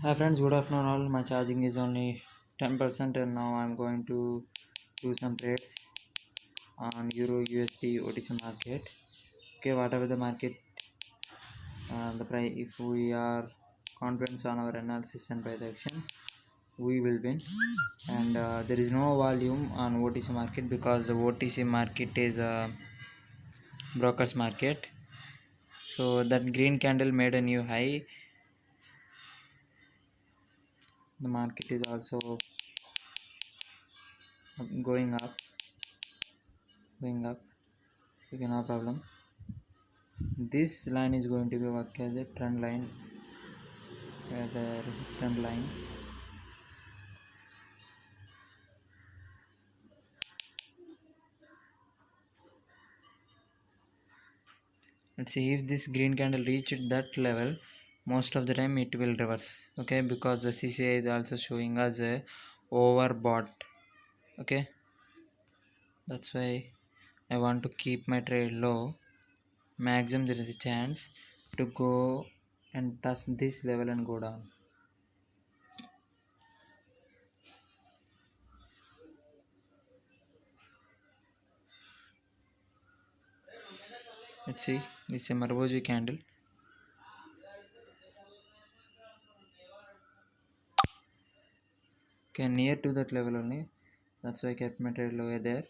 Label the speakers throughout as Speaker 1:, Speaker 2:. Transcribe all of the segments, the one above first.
Speaker 1: Hi friends, good afternoon all. My charging is only 10% and now I'm going to do some trades on Euro USD OTC market. Okay, whatever the market, the price, if we are confident on our analysis and buy the action, we will win. And there is no volume on OTC market because the OTC market is a brokers market. So that green candle made a new high. The market is also going up, going up. Okay, no problem. This line is going to be work as a trend line where the resistance lines. Let's see if this green candle reached that level. Most of the time it will reverse, okay, because the CCI is also showing us a overbought. Okay, that's why I want to keep my trade low. Maximum there is a chance to go and touch this level and go down. Let's see, this is a Marboji candle. Okay, near to that level only. That's why I kept my trade lower there.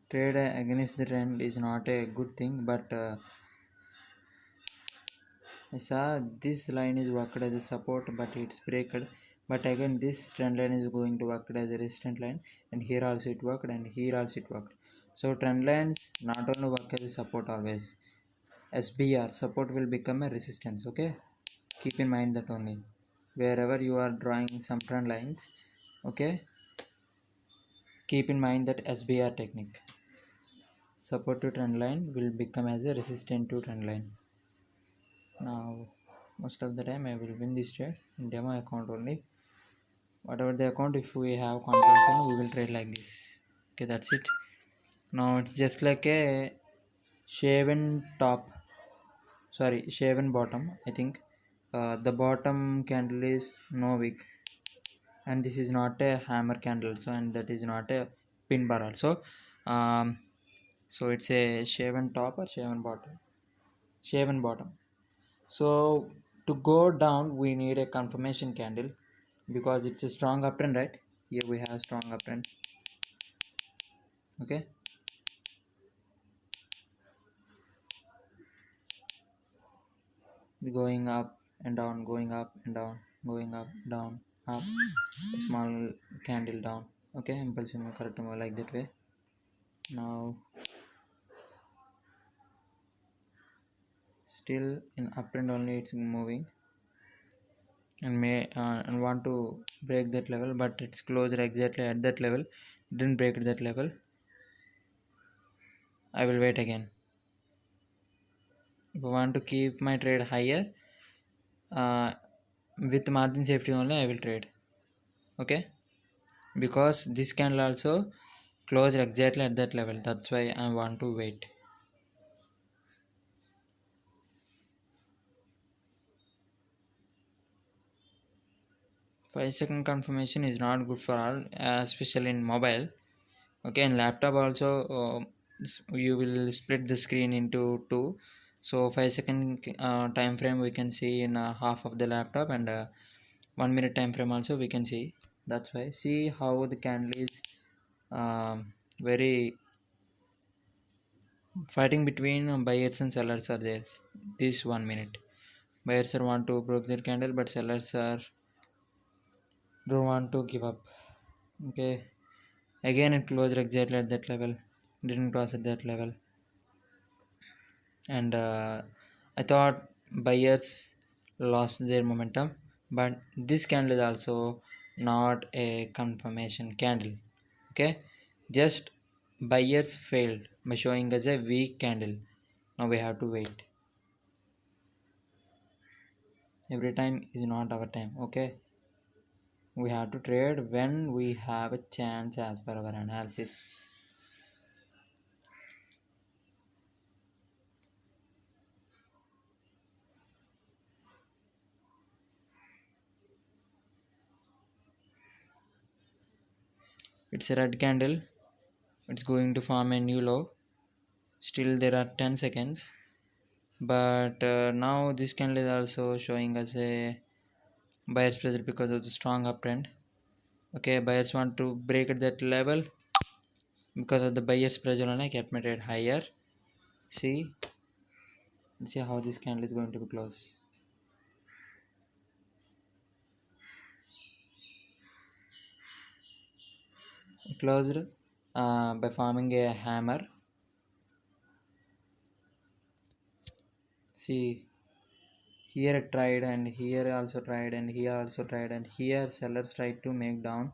Speaker 1: Trade against the trend is not a good thing, but I saw this line is worked as a support, but it's breaked. But again, this trend line is going to work as a resistance line, and here also it worked, and here also it worked. So trend lines not only work as a support always. SBR support will become a resistance. Okay, keep in mind that only. Wherever you are drawing some trend lines, okay, keep in mind that SBR technique. Support to trend line will become as a resistance to trend line. Now most of the time I will win this trade in demo account only. Whatever the account, if we have confidence on, we will trade like this. Okay, that's it. Now it's just like a shaven top, sorry, shaven bottom. I think the bottom candle is no wick, and this is not a hammer candle also, and that is not a pin bar also. um, so it's a shaven top or shaven bottom, shaven bottom. So to go down we need a confirmation candle because it's a strong uptrend, right? Here we have strong uptrend. Okay, going up and down, going up and down, going up, down, up, small candle down. Okay, impulsive move, correct move like that way. Now still in uptrend only, it's moving and may and want to break that level, but it's closer exactly at that level, didn't break that level. I will wait again. If I want to keep my trade higher, uh, with margin safety only I will trade. Okay, because this candle also close exactly at that level, that's why I want to wait. 5 second confirmation is not good for all, especially in mobile. Okay, in laptop also, you will split the screen into two, so 5 second time frame we can see in half of the laptop, and 1 minute time frame also we can see. That's why see how the candle is very fighting between buyers and sellers are there. This 1 minute buyers are want to broke their candle, but sellers are don't want to give up. Okay, again it closed exactly at that level, didn't cross at that level, and I thought buyers lost their momentum, but this candle is also not a confirmation candle. Okay, just buyers failed by showing us a weak candle. Now we have to wait. Every time is not our time. Okay, we have to trade when we have a chance as per our analysis. It's a red candle. It's going to form a new low. Still there are 10 seconds, but now this candle is also showing us a buyer's pressure because of the strong uptrend. Okay, buyers want to break at that level. Because of the buyer's pressure only, I kept my trade higher. See, let's see how this candle is going to be closed. Closed by forming a hammer. See, here it tried, and here also tried, and here also tried, and here sellers tried to make down,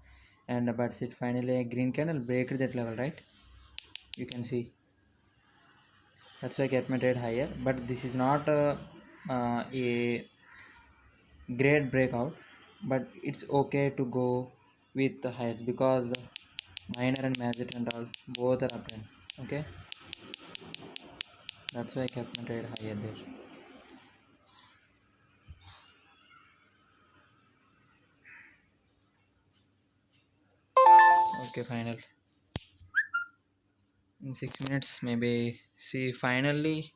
Speaker 1: and but it finally a green candle break that level, right? You can see. That's why I kept my trade higher, but this is not a great breakout, but it's okay to go with the highs because the minor and major and all both are uptrend. Okay, that's why I kept my trade higher there. Okay, final in 6 minutes maybe. See, finally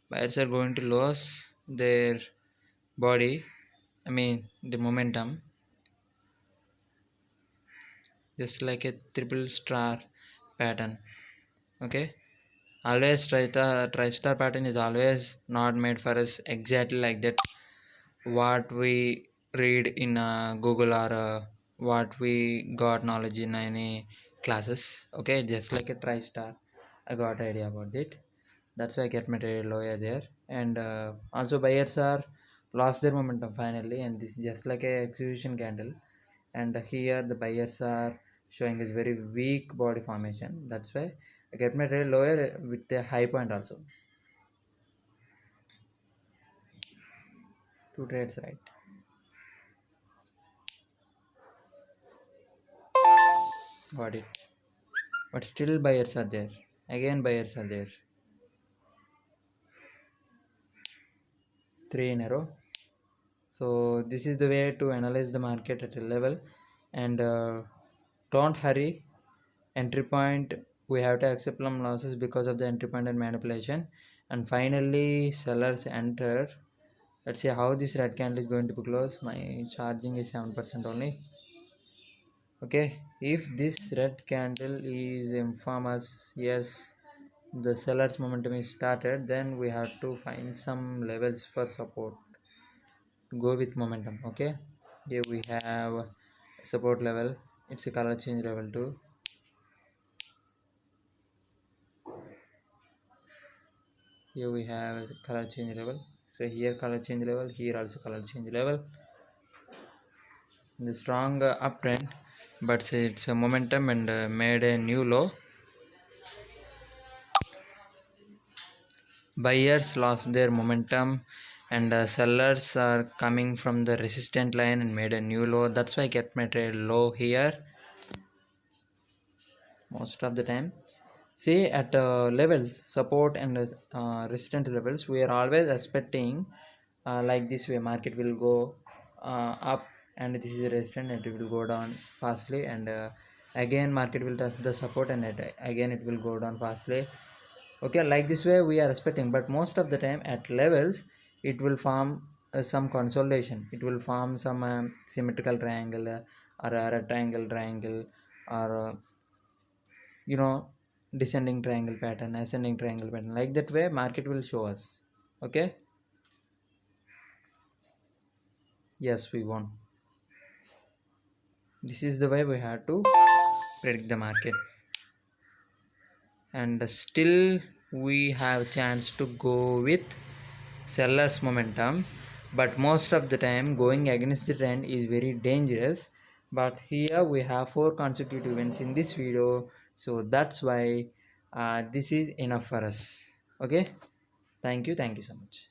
Speaker 1: buyers are going to lose their body, I mean the momentum, just like a triple star pattern. Okay, always tri-star pattern is always not made for us exactly like that what we read in Google or what we got knowledge in any classes. Okay, just like a tri-star, I got idea about it. That's why I get my trade lower there. And also buyers are lost their momentum finally, and this is just like a execution candle. And here the buyers are showing is very weak body formation. That's why I get my trade lower with a high point also. Two trades, right? Got it. But still buyers are there. Again buyers are there. Three in a row. So this is the way to analyze the market at a level. And don't hurry. Entry point, we have to accept some losses because of the entry point and manipulation. And finally sellers enter. Let's see how this red candle is going to be closed. My charging is 7% only. Okay, if this red candle is inform us, yes, the seller's momentum is started, then we have to find some levels for support to go with momentum. Okay, here we have support level. It's a color change level too. Here we have color change level. So here color change level, here also color change level. The strong uptrend, but it's a momentum and made a new low. Buyers lost their momentum, and sellers are coming from the resistant line and made a new low. That's why I kept my trade low here most of the time. See, at levels support and resistance levels, we are always expecting like this way market will go up, and this is resistant and it will go down fastly, and again market will touch the support and again it will go down fastly. Okay, like this way we are expecting, but most of the time at levels it will form some consolidation. It will form some symmetrical triangle or a rectangle triangle, or you know, descending triangle pattern, ascending triangle pattern. Like that way market will show us. Okay, yes, we won. This is the way we have to predict the market, and still we have chance to go with seller's momentum, but most of the time going against the trend is very dangerous. But here we have 4 consecutive events in this video, so that's why this is enough for us. Okay, thank you so much.